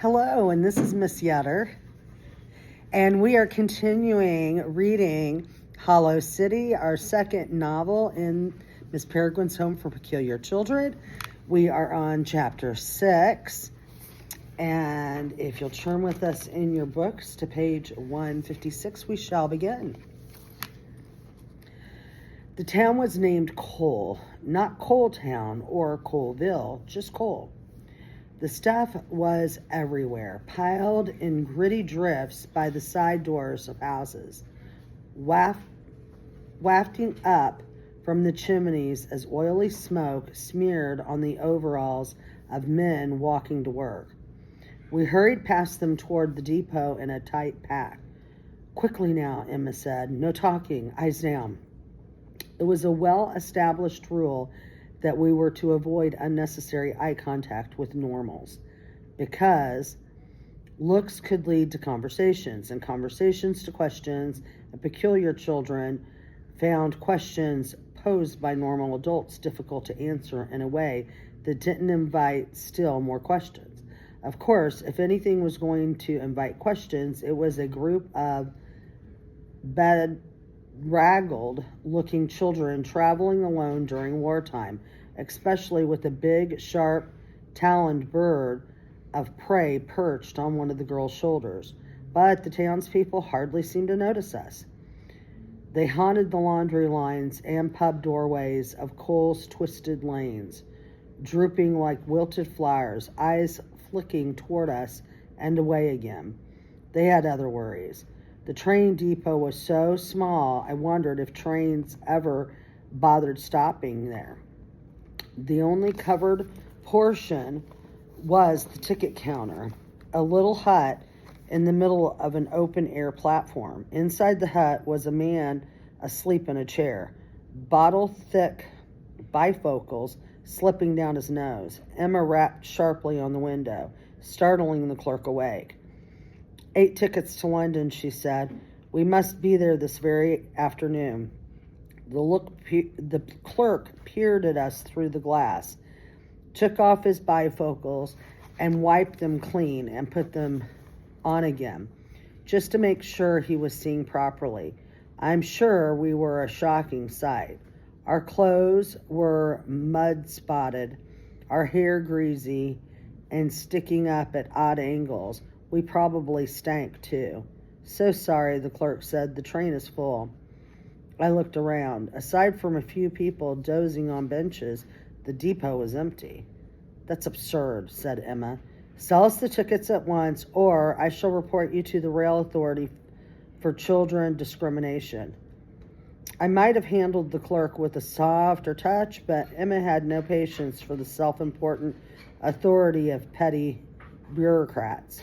Hello, and this is Miss Yetter, and we are continuing reading Hollow City, our second novel in Miss Peregrine's Home for Peculiar Children. We are on chapter 6, and if you'll turn with us in your books to page 156, we shall begin. The town was named Coal, not Coal Town or Coalville, just Coal. The stuff was everywhere, piled in gritty drifts by the side doors of houses, wafting up from the chimneys as oily smoke smeared on the overalls of men walking to work. We hurried past them toward the depot in a tight pack. "Quickly now," Emma said. "No talking, eyes down." It was a well-established rule that we were to avoid unnecessary eye contact with normals, because looks could lead to conversations, and conversations to questions, and peculiar children found questions posed by normal adults difficult to answer in a way that didn't invite still more questions. Of course, if anything was going to invite questions, it was a group of bedraggled looking children traveling alone during wartime, especially with a big, sharp, taloned bird of prey perched on one of the girls' shoulders. But the townspeople hardly seemed to notice us. They haunted the laundry lines and pub doorways of Coal's twisted lanes, drooping like wilted flowers, eyes flicking toward us and away again. They had other worries. The train depot was so small, I wondered if trains ever bothered stopping there. The only covered portion was the ticket counter, a little hut in the middle of an open-air platform. Inside the hut was a man asleep in a chair, bottle-thick bifocals slipping down his nose. Emma rapped sharply on the window, startling the clerk awake. 8 tickets to London, she said. We must be there this very afternoon. The clerk peered at us through the glass, took off his bifocals and wiped them clean and put them on again, just to make sure he was seeing properly. I'm sure we were a shocking sight. Our clothes were mud-spotted, our hair greasy and sticking up at odd angles. We probably stank, too. "So sorry," the clerk said. "The train is full." I looked around. Aside from a few people dozing on benches, the depot was empty. "That's absurd," said Emma. "Sell us the tickets at once, or I shall report you to the Rail Authority for Children Discrimination." I might have handled the clerk with a softer touch, but Emma had no patience for the self-important authority of petty bureaucrats.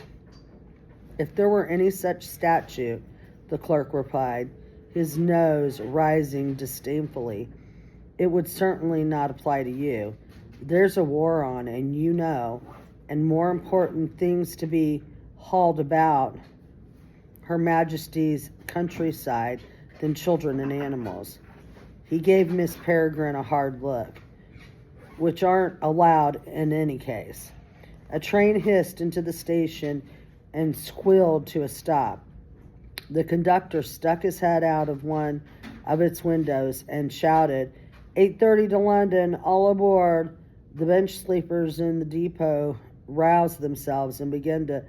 "If there were any such statute," the clerk replied, his nose rising disdainfully, "it would certainly not apply to you. There's a war on, and you know, and more important things to be hauled about Her Majesty's countryside than children and animals." He gave Miss Peregrine a hard look. "Which aren't allowed in any case." A train hissed into the station and squealed to a stop. The conductor stuck his head out of one of its windows and shouted, 8:30 to London, all aboard." The bench sleepers in the depot roused themselves and began to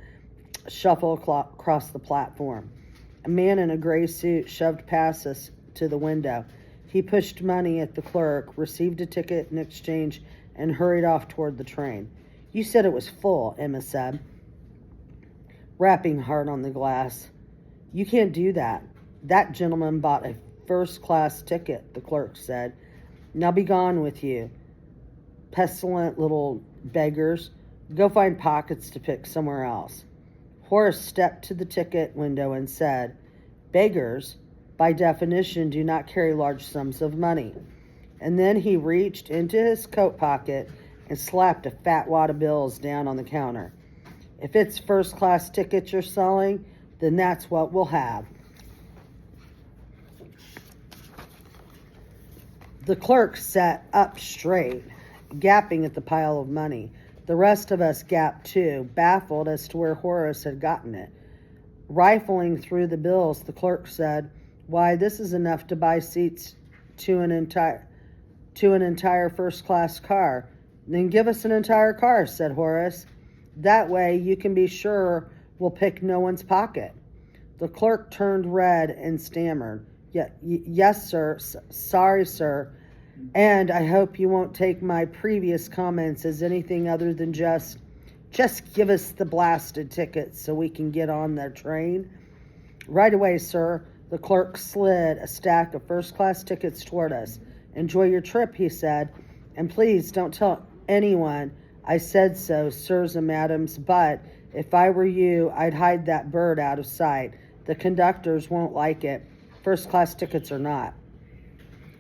shuffle across the platform. A man in a gray suit shoved past us to the window. He pushed money at the clerk, received a ticket in exchange, and hurried off toward the train. "You said it was full," Emma said, rapping hard on the glass. "You can't do that. That gentleman bought a first-class ticket," the clerk said. "Now be gone with you, pestilent little beggars. Go find pockets to pick somewhere else." Horace stepped to the ticket window and said, "Beggars, by definition, do not carry large sums of money." And then he reached into his coat pocket and slapped a fat wad of bills down on the counter. "If it's first-class tickets you're selling, then that's what we'll have." The clerk sat up straight, gaping at the pile of money. The rest of us gasped too, baffled as to where Horace had gotten it. Rifling through the bills, the clerk said, "Why, this is enough to buy seats to an entire first-class car." "Then give us an entire car," said Horace. "That way you can be sure we'll pick no one's pocket." The clerk turned red and stammered, "Yes, sir. Sorry, sir. And I hope you won't take my previous comments as anything other than just give us the blasted tickets so we can get on the train." "Right away, sir." The clerk slid a stack of first-class tickets toward us. "Enjoy your trip," he said, "and please don't tell anyone I said so, sirs and madams, but if I were you, I'd hide that bird out of sight. The conductors won't like it, first-class tickets or not."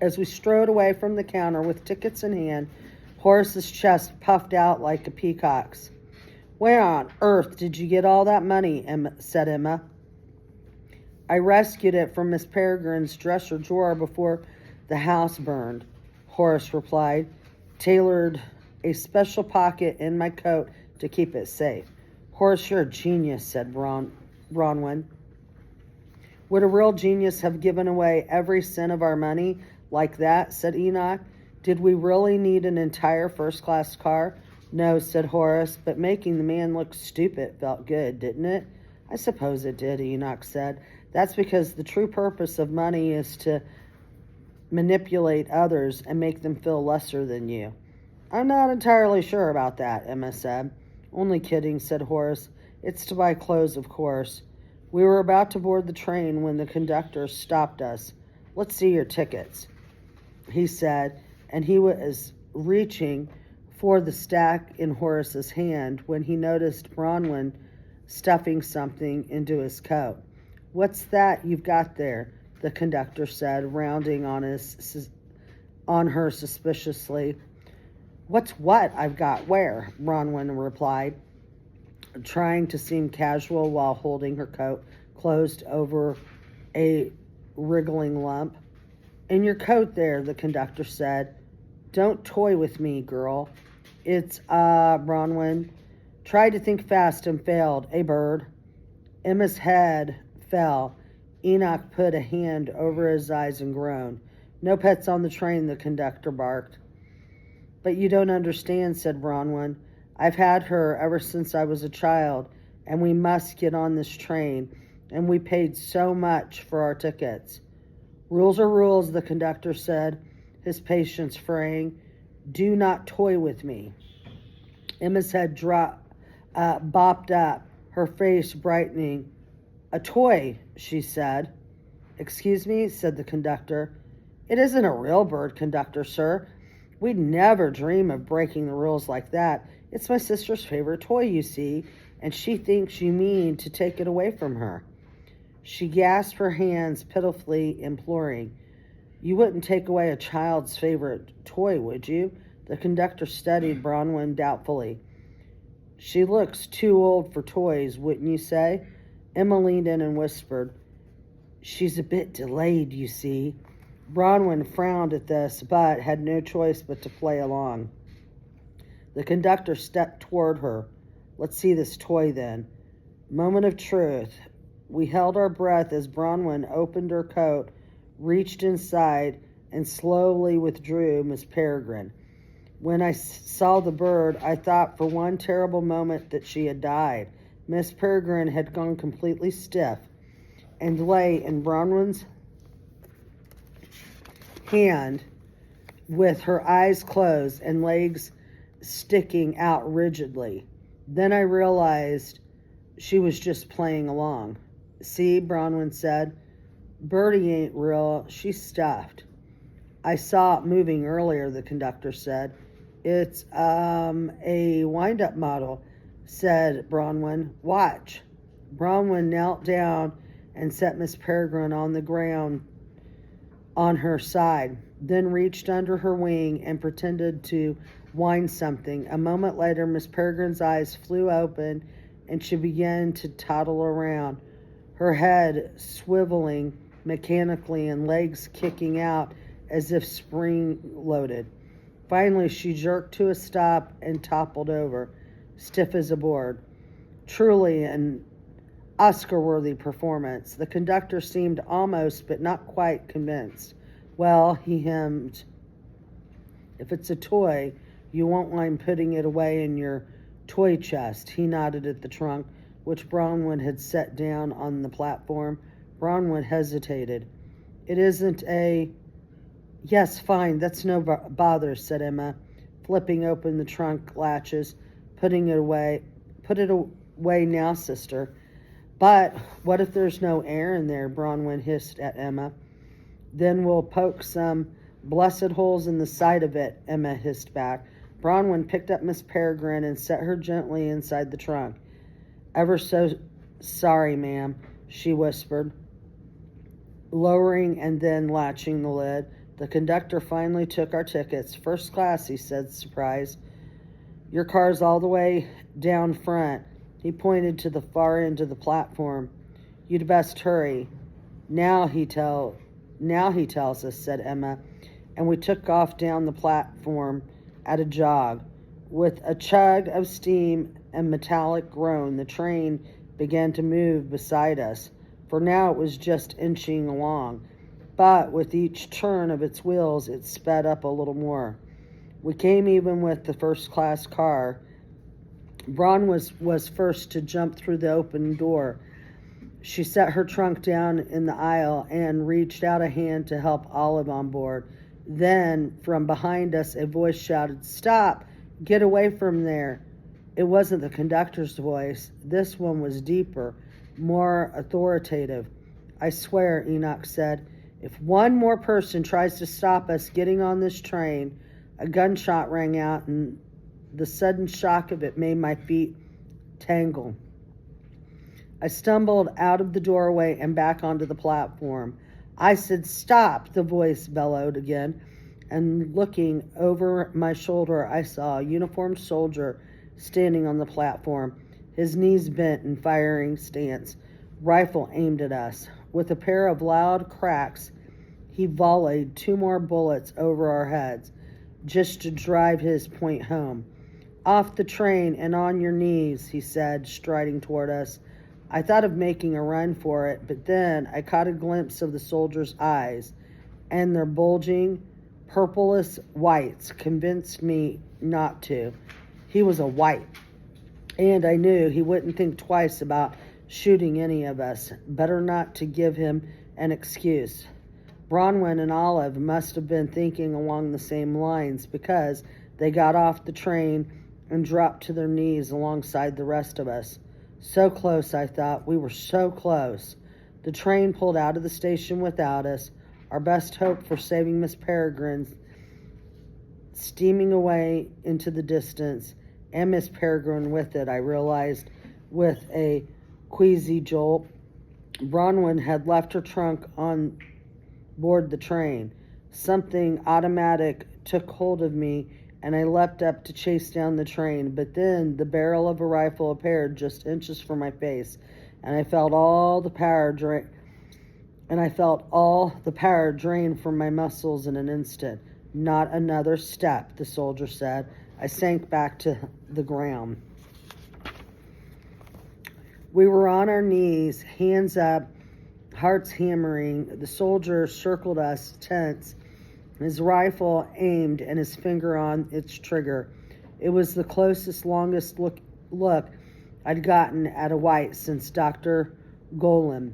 As we strode away from the counter with tickets in hand, Horace's chest puffed out like a peacock's. "Where on earth did you get all that money?" said Emma. "I rescued it from Miss Peregrine's dresser drawer before the house burned," Horace replied. "Tailored a special pocket in my coat to keep it safe." "Horace, you're a genius," said Bronwyn. "Would a real genius have given away every cent of our money like that?" said Enoch. "Did we really need an entire first-class car?" "No," said Horace, "but making the man look stupid felt good, didn't it?" "I suppose it did," Enoch said. "That's because the true purpose of money is to manipulate others and make them feel lesser than you." "I'm not entirely sure about that," Emma said. "Only kidding," said Horace. "It's to buy clothes, of course." We were about to board the train when the conductor stopped us. "Let's see your tickets," he said, and he was reaching for the stack in Horace's hand when he noticed Bronwyn stuffing something into his coat. "What's that you've got there?" the conductor said, rounding on her suspiciously. "What's what I've got where?" Bronwyn replied, trying to seem casual while holding her coat closed over a wriggling lump. "In your coat there," the conductor said. "Don't toy with me, girl." "It's, Bronwyn tried to think fast and failed. A bird." Emma's head fell. Enoch put a hand over his eyes and groaned. "No pets on the train," the conductor barked. "But you don't understand," said Bronwyn. "I've had her ever since I was a child, and we must get on this train, and we paid so much for our tickets." "Rules are rules," the conductor said, his patience fraying. "Do not toy with me." Emma's head bopped up, her face brightening. "A toy," she said. "Excuse me," said the conductor. "It isn't a real bird, conductor, sir. We'd never dream of breaking the rules like that. It's my sister's favorite toy, you see, and she thinks you mean to take it away from her." She gasped her hands pitifully imploring. "You wouldn't take away a child's favorite toy, would you?" The conductor studied Bronwyn doubtfully. "She looks too old for toys, wouldn't you say?" Emma leaned in and whispered, "She's a bit delayed, you see." Bronwyn frowned at this, but had no choice but to play along. The conductor stepped toward her. "Let's see this toy, then." Moment of truth. We held our breath as Bronwyn opened her coat, reached inside, and slowly withdrew Miss Peregrine. When I saw the bird, I thought for one terrible moment that she had died. Miss Peregrine had gone completely stiff and lay in Bronwyn's hand with her eyes closed and legs sticking out rigidly. Then I realized she was just playing along. "See," Bronwyn said, "Birdie ain't real, she's stuffed." "I saw it moving earlier," the conductor said. "It's, a wind-up model," said Bronwyn. "Watch." Bronwyn knelt down and set Miss Peregrine on the ground on her side, then reached under her wing and pretended to wind something. A moment later, Miss Peregrine's eyes flew open and she began to toddle around, her head swiveling mechanically and legs kicking out as if spring-loaded. Finally, she jerked to a stop and toppled over. stiff as a board. Truly an Oscar-worthy performance. The conductor seemed almost, but not quite, convinced. Well, he hemmed, if it's a toy, you won't mind putting it away in your toy chest. He nodded at the trunk, which Bronwyn had set down on the platform. Bronwyn hesitated. It isn't a... Yes, fine, that's no bother, said Emma, flipping open the trunk latches. Put it away now, sister. But what if there's no air in there? Bronwyn hissed at Emma. Then we'll poke some blessed holes in the side of it, Emma hissed back. Bronwyn picked up Miss Peregrine and set her gently inside the trunk. Ever so sorry, ma'am, she whispered, lowering and then latching the lid. The conductor finally took our tickets. First class, he said, surprised. Your car's all the way down front. He pointed to the far end of the platform. You'd best hurry. Now he tells us, said Emma, and we took off down the platform at a jog. With a chug of steam and metallic groan, the train began to move beside us. For now it was just inching along, but with each turn of its wheels it sped up a little more. We came even with the first-class car. Braun was first to jump through the open door. She set her trunk down in the aisle and reached out a hand to help Olive on board. Then, from behind us, a voice shouted, "Stop! Get away from there!" It wasn't the conductor's voice. This one was deeper, more authoritative. I swear, Enoch said, if one more person tries to stop us getting on this train. A gunshot rang out, and the sudden shock of it made my feet tangle. I stumbled out of the doorway and back onto the platform. I said, "Stop!" the voice bellowed again, and looking over my shoulder, I saw a uniformed soldier standing on the platform, his knees bent in firing stance, rifle aimed at us. With a pair of loud cracks, he volleyed 2 more bullets over our heads, just to drive his point home. Off the train and on your knees, he said, striding toward us. I thought of making a run for it, but then I caught a glimpse of the soldier's eyes, and their bulging, purplish whites convinced me not to. He was a white, and I knew he wouldn't think twice about shooting any of us. Better not to give him an excuse. Bronwyn and Olive must have been thinking along the same lines, because they got off the train and dropped to their knees alongside the rest of us. So close, I thought. We were so close. The train pulled out of the station without us, our best hope for saving Miss Peregrine steaming away into the distance, and Miss Peregrine with it, I realized with a queasy jolt. Bronwyn had left her trunk on board the train. Something automatic took hold of me, and I leapt up to chase down the train, but then the barrel of a rifle appeared just inches from my face, and I felt all the power drain from my muscles in an instant. Not another step, the soldier said. I sank back to the ground. We were on our knees, hands up, hearts hammering. The soldier circled us, tense, his rifle aimed and his finger on its trigger. It was the closest, longest look I'd gotten at a white since Dr. Golem.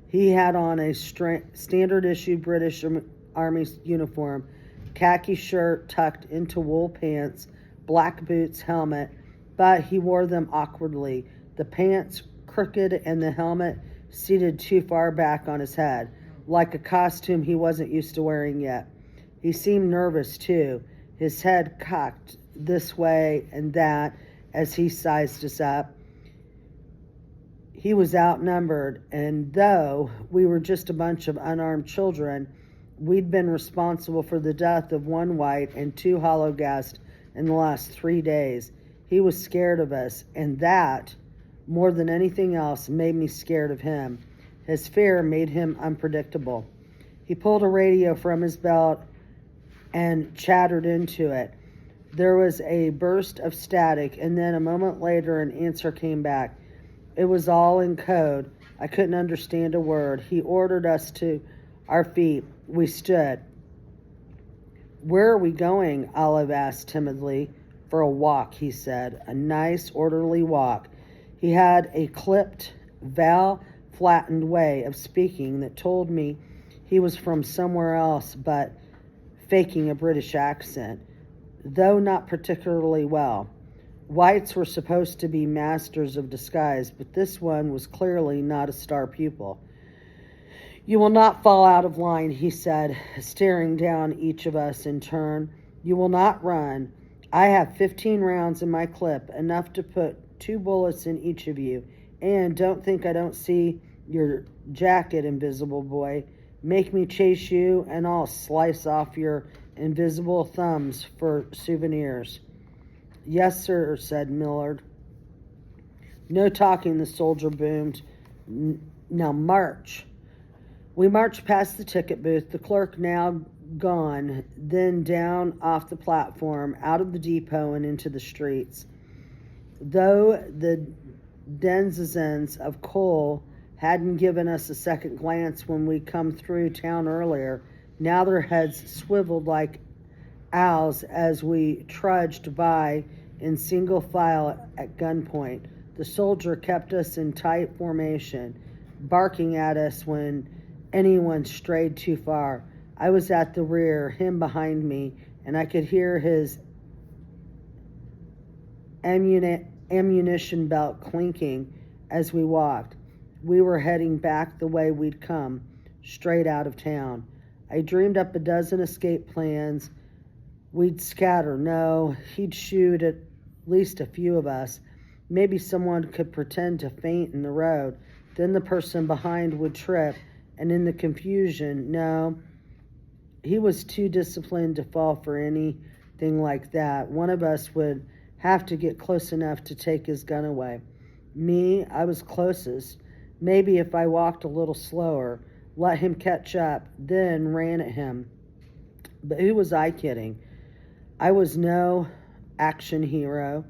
He had on a standard-issue British Army uniform, khaki shirt tucked into wool pants, black boots, helmet, but he wore them awkwardly, the pants crooked and the helmet seated too far back on his head, like a costume he wasn't used to wearing yet. He seemed nervous, too, his head cocked this way and that as he sized us up. He was outnumbered, and though we were just a bunch of unarmed children, we'd been responsible for the death of 1 white and 2 hollow gassed in the last 3 days. He was scared of us, and that, more than anything else, made me scared of him. His fear made him unpredictable. He pulled a radio from his belt and chattered into it. There was a burst of static, and then a moment later an answer came back. It was all in code. I couldn't understand a word. He ordered us to our feet. We stood. "Where are we going?" Olive asked timidly. "For a walk," he said. "A nice, orderly walk." He had a clipped, flattened way of speaking that told me he was from somewhere else, but faking a British accent, though not particularly well. Whites were supposed to be masters of disguise, but this one was clearly not a star pupil. "You will not fall out of line," he said, staring down each of us in turn. "You will not run. I have 15 rounds in my clip, enough to put 2 bullets in each of you. And don't think I don't see your jacket, invisible boy. Make me chase you, and I'll slice off your invisible thumbs for souvenirs." "Yes, sir," said Millard. "No talking," the soldier boomed. "Now march." We marched past the ticket booth, the clerk now gone, then down off the platform, out of the depot and into the streets. Though the denizens of coal hadn't given us a second glance when we come through town earlier, now their heads swiveled like owls as we trudged by in single file at gunpoint. The soldier kept us in tight formation, barking at us when anyone strayed too far. I was at the rear, him behind me, and I could hear his ammunition belt clinking as we walked. We were heading back the way we'd come, straight out of town. I dreamed up a dozen escape plans. We'd scatter. No, he'd shoot at least a few of us. Maybe someone could pretend to faint in the road. Then the person behind would trip, and in the confusion, no, he was too disciplined to fall for anything like that. One of us would have to get close enough to take his gun away. Me, I was closest. Maybe if I walked a little slower, let him catch up, then ran at him. But who was I kidding? I was no action hero.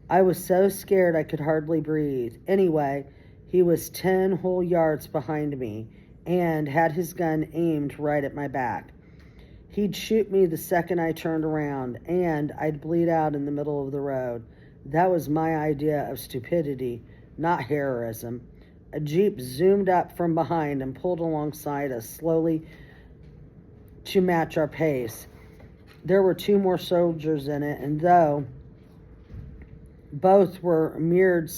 I was so scared I could hardly breathe. Anyway, he was 10 whole yards behind me and had his gun aimed right at my back. He'd shoot me the second I turned around, and I'd bleed out in the middle of the road. That was my idea of stupidity, not heroism. A jeep zoomed up from behind and pulled alongside us slowly to match our pace. There were 2 more soldiers in it, and though both wore mirrored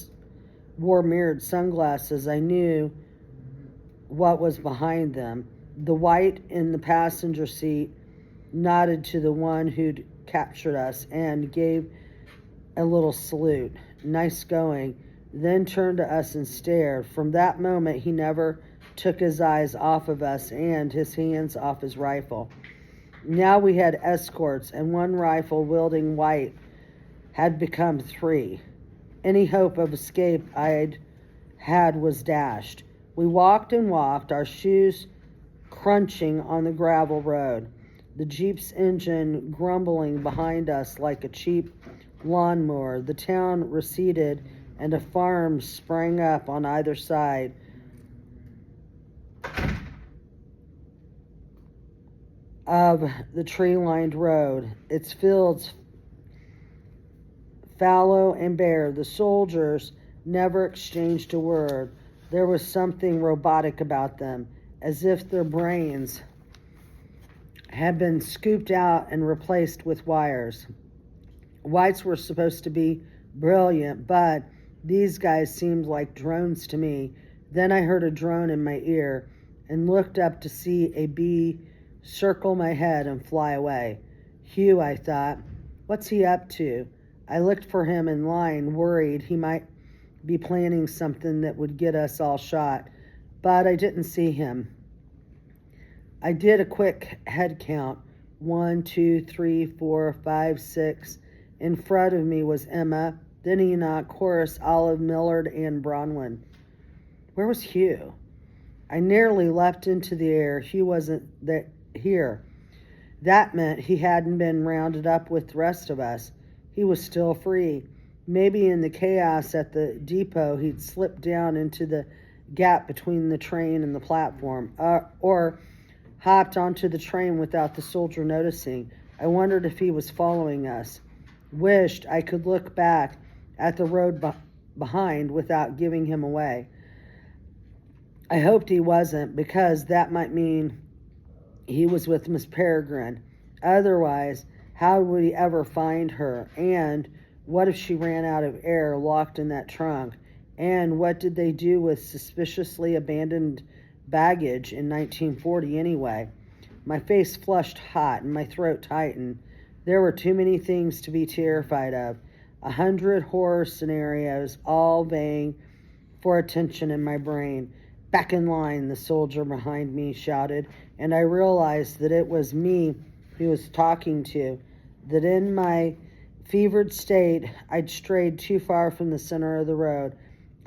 sunglasses, I knew what was behind them. The white in the passenger seat nodded to the one who'd captured us and gave a little salute. "Nice going," then turned to us and stared. From that moment, he never took his eyes off of us and his hands off his rifle. Now we had escorts, and one rifle-wielding white had become 3. Any hope of escape I'd had was dashed. We walked and walked, our shoes crunching on the gravel road, the jeep's engine grumbling behind us like a cheap lawnmower. The town receded, and a farm sprang up on either side. Of the tree-lined road, its fields fallow and bare. The soldiers never exchanged a word. There was something robotic about them, as if their brains had been scooped out and replaced with wires. Whites were supposed to be brilliant, but these guys seemed like drones to me. Then I heard a drone in my ear and looked up to see a bee circle my head and fly away. Hugh, I thought. What's he up to? I looked for him in line, worried he might be planning something that would get us all shot, but I didn't see him. I did a quick head count. 1, 2, 3, 4, 5, 6. In front of me was Emma, then Enoch, Horace, Olive, Millard, and Bronwyn. Where was Hugh? I nearly leapt into the air. Hugh wasn't here. That meant he hadn't been rounded up with the rest of us. he was still free. Maybe in the chaos at the depot, he'd slipped down into the gap between the train and the platform, or hopped onto the train without the soldier noticing. I wondered if he was following us. Wished I could look back at the road behind without giving him away. I hoped he wasn't, because that might mean he was with Miss Peregrine. Otherwise, how would he ever find her? And what if she ran out of air locked in that trunk? And what did they do with suspiciously abandoned baggage in 1940 anyway? My face flushed hot and my throat tightened. There were too many things to be terrified of. 100 horror scenarios, all vying for attention in my brain. Back in line, the soldier behind me shouted, and I realized that it was me he was talking to, that in my fevered state, I'd strayed too far from the center of the road.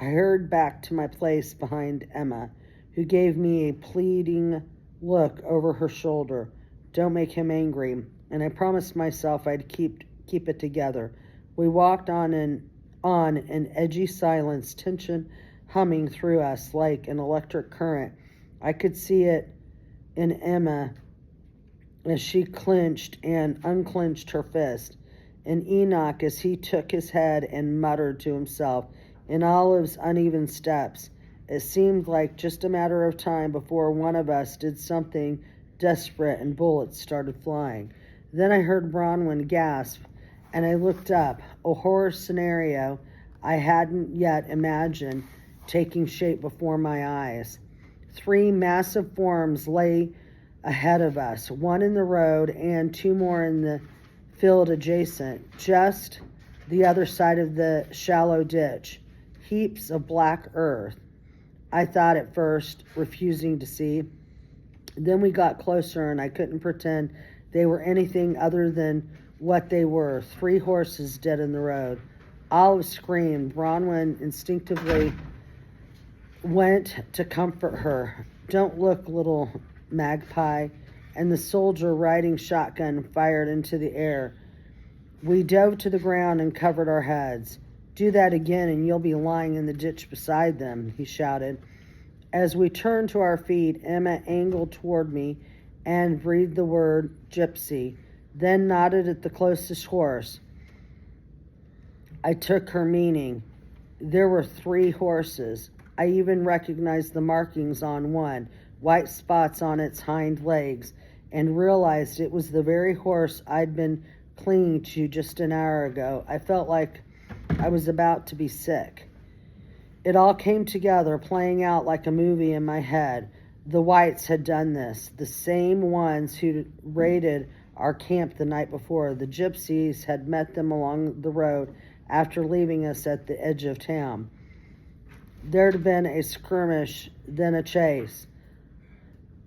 I hurried back to my place behind Emma, who gave me a pleading look over her shoulder. Don't make him angry, and I promised myself I'd keep it together. We walked on in edgy silence, tension humming through us like an electric current. I could see it in Emma as she clenched and unclenched her fist, in Enoch as he took his head and muttered to himself, in Olive's uneven steps. It seemed like just a matter of time before one of us did something desperate and bullets started flying. Then I heard Bronwyn gasp, and I looked up, a horror scenario I hadn't yet imagined taking shape before my eyes. 3 massive forms lay ahead of us, one in the road and 2 more in the field adjacent, just the other side of the shallow ditch. Heaps of black earth, I thought at first, refusing to see. Then we got closer and I couldn't pretend they were anything other than what they were, 3 horses dead in the road. Olive screamed. Bronwyn instinctively went to comfort her. Don't look, little magpie. And the soldier riding shotgun fired into the air. We dove to the ground and covered our heads. Do that again and you'll be lying in the ditch beside them, he shouted. As we turned to our feet, Emma angled toward me and breathed the word gypsy, then nodded at the closest horse. I took her meaning. There were 3 horses. I even recognized the markings on one, white spots on its hind legs, and realized it was the very horse I'd been clinging to just an hour ago. I felt like I was about to be sick. It all came together, playing out like a movie in my head. The whites had done this, the same ones who raided our camp the night before. The gypsies had met them along the road after leaving us at the edge of town. There'd been a skirmish, then a chase.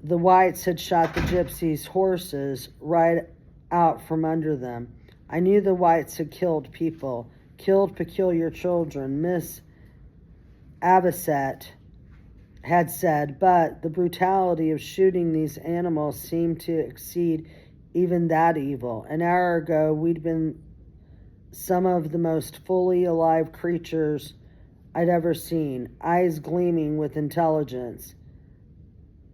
The whites had shot the gypsies' horses right out from under them. I knew the whites had killed people, killed peculiar children, Miss Avocet had said, but the brutality of shooting these animals seemed to exceed even that evil. An hour ago, we'd been some of the most fully alive creatures I'd ever seen, eyes gleaming with intelligence,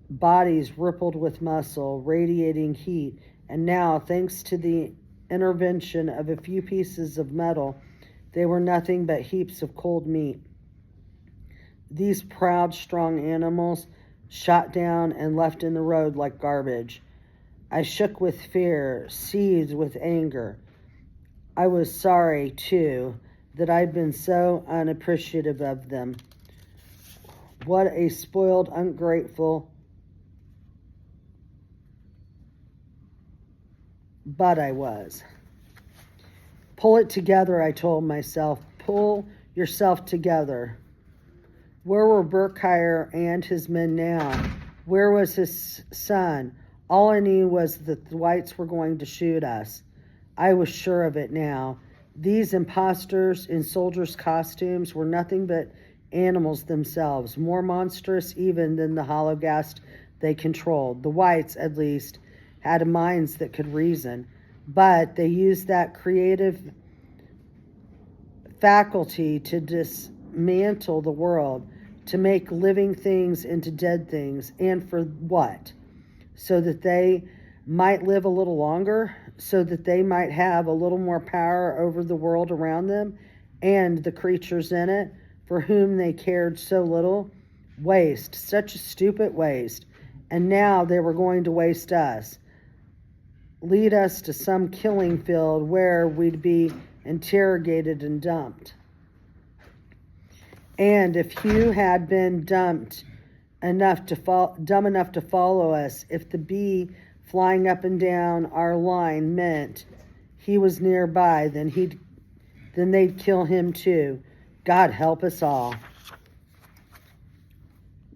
bodies rippled with muscle, radiating heat, and now, thanks to the intervention of a few pieces of metal, they were nothing but heaps of cold meat. These proud, strong animals shot down and left in the road like garbage. I shook with fear, seized with anger. I was sorry, too, that I'd been so unappreciative of them. What a spoiled, ungrateful butt I was. Pull it together, I told myself. Pull yourself together. Where were Burkheyer and his men now? Where was his son? All I knew was that the whites were going to shoot us. I was sure of it now. These impostors in soldiers' costumes were nothing but animals themselves, more monstrous even than the holocaust they controlled. The whites, at least, had minds that could reason, but they used that creative faculty to dismantle the world, to make living things into dead things. And for what? So that they might live a little longer, so that they might have a little more power over the world around them and the creatures in it for whom they cared so little. Waste, such a stupid waste. And now they were going to waste us, lead us to some killing field where we'd be interrogated and dumped. And if you had been dumb enough to follow us, if the bee flying up and down our line meant he was nearby, then they'd kill him too. God help us all.